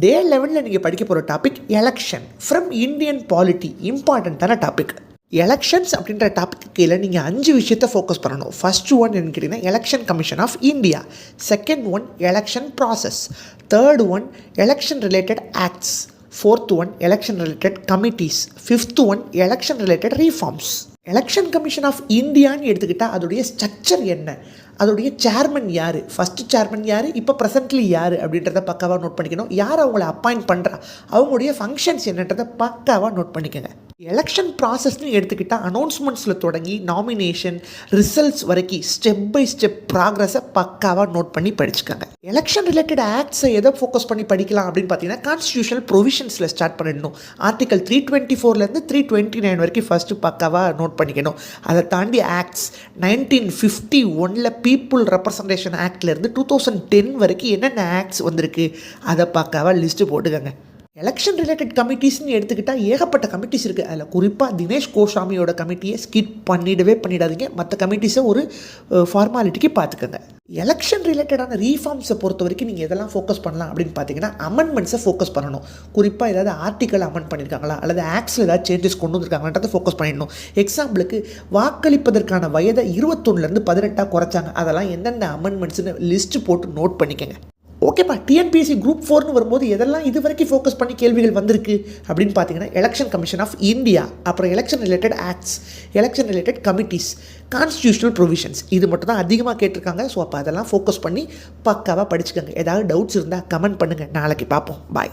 டே 11 நீங்கள் படிக்க போகிற topic election from Indian polity. இம்பார்ட்டண்ட்டான டாபிக். எலெக்ஷன்ஸ் அப்படின்ற டாபிக் கீழே நீங்கள் 5 விஷயத்தை ஃபோக்கஸ் பண்ணணும். ஃபர்ஸ்ட் ஒன் என்னன்னு கேட்டிங்கன்னா election commission of India. Second one election process. Third one election related acts. Fourth one election related committees. Fifth one election related reforms. Election commission of இந்தியான்னு எடுத்துக்கிட்டால் அதோடைய ஸ்ட்ரக்சர் என்ன, அதோடைய சேர்மன் யார், first chairman யார், இப்போ ப்ரெசென்ட்லி யார் அப்படின்றத பக்காவாக நோட் பண்ணிக்கணும். யார் அவங்கள அப்பாயிண்ட் பண்ணுறா, அவங்களுடைய ஃபங்க்ஷன்ஸ் என்னன்றதை பக்காவாக நோட் பண்ணிக்கோங்க. எலெக்ஷன் ப்ராசஸ்ன்னு எடுத்துக்கிட்டால் அனௌன்ஸ்மெண்ட்ஸில் தொடங்கி நாமினேஷன் ரிசல்ட்ஸ் வரைக்கும் ஸ்டெப் பை ஸ்டெப் ப்ராக்ரஸை பக்காவாக நோட் பண்ணி படிச்சுக்கோங்க. எலெக்ஷன் ரிலேட்டட் ஆக்ட்ஸை எதை ஃபோக்கஸ் பண்ணி படிக்கலாம் அப்படின்னு பார்த்தீங்கன்னா கான்ஸ்டியூஷனல் ப்ரொவிஷன்ஸில் ஸ்டார்ட் பண்ணிடணும். ஆர்டிகல் 324 329 வரைக்கும் ஃபஸ்ட்டு பக்காவாக நோட் பண்ணிக்கணும். அதை தாண்டி ஆக்ட்ஸ் 1951 பீப்புள் ரெப்ரசன்டேஷன் ஆக்ட்லேருந்து 2010 வரைக்கும் என்னென்ன ஆக்ட்ஸ் வந்திருக்கு அதை பக்காவாக லிஸ்ட்டு போட்டுக்கோங்க. எலெக்ஷன் ரிலேட்டட் கமிட்டிஸ்ன்னு எடுத்துக்கிட்டால் ஏகப்பட்ட கமிட்டிஸ் இருக்குது. அதில் குறிப்பாக தினேஷ் கோஷாமியோட கமிட்டியை ஸ்கிப் பண்ணிடாதீங்க. மற்ற கமிட்டிஸை ஒரு ஃபார்மாலிட்டிக்கு பார்த்துக்கோங்க. எலெக்ஷன் ரிலேட்டடான ரீஃபார்ம்ஸை பொறுத்த வரைக்கும் நீங்கள் எதெல்லாம் ஃபோக்கஸ் பண்ணலாம் அப்படின்னு பார்த்தீங்கன்னா அமெண்ட்மெண்ட்ஸை ஃபோக்கஸ் பண்ணணும். குறிப்பாக ஏதாவது ஆர்டிக்கல் அமெண்ட் பண்ணியிருக்காங்களா அல்லது ஆக்ட்ஸில் ஏதாவது சேஞ்சஸ் கொண்டு வந்திருக்காங்கன்றதை ஃபோக்கஸ் பண்ணிடணும். எக்ஸாம்பிளுக்கு வாக்களிப்பதற்கான வயதை 21 18 குறைச்சாங்க. அதெல்லாம் எந்தெந்த அமெண்ட்மெண்ட்ஸ்னு லிஸ்ட்டு போட்டு நோட் பண்ணிக்கோங்க. ஓகேப்பா, டிஎன்பிஎஸ்சி குரூப் 4 வரும்போது எதெல்லாம் இது வரைக்கும் ஃபோக்கஸ் பண்ணி கேள்விகள் வந்திருக்கு அப்படின்னு பார்த்தீங்கன்னா எலெக்ஷன் கமிஷன் ஆஃப் இந்தியா, அப்புறம் election related acts, election related committees, constitutional provisions, இது மட்டும் தான் அதிகமாக கேட்டிருக்காங்க. ஸோ அப்போ அதெல்லாம் ஃபோக்கஸ் பண்ணி பக்காவாக படிச்சுக்கோங்க. ஏதாவது டவுட்ஸ் இருந்தால் கமெண்ட் பண்ணுங்கள். நாளைக்கு பார்ப்போம். பாய்.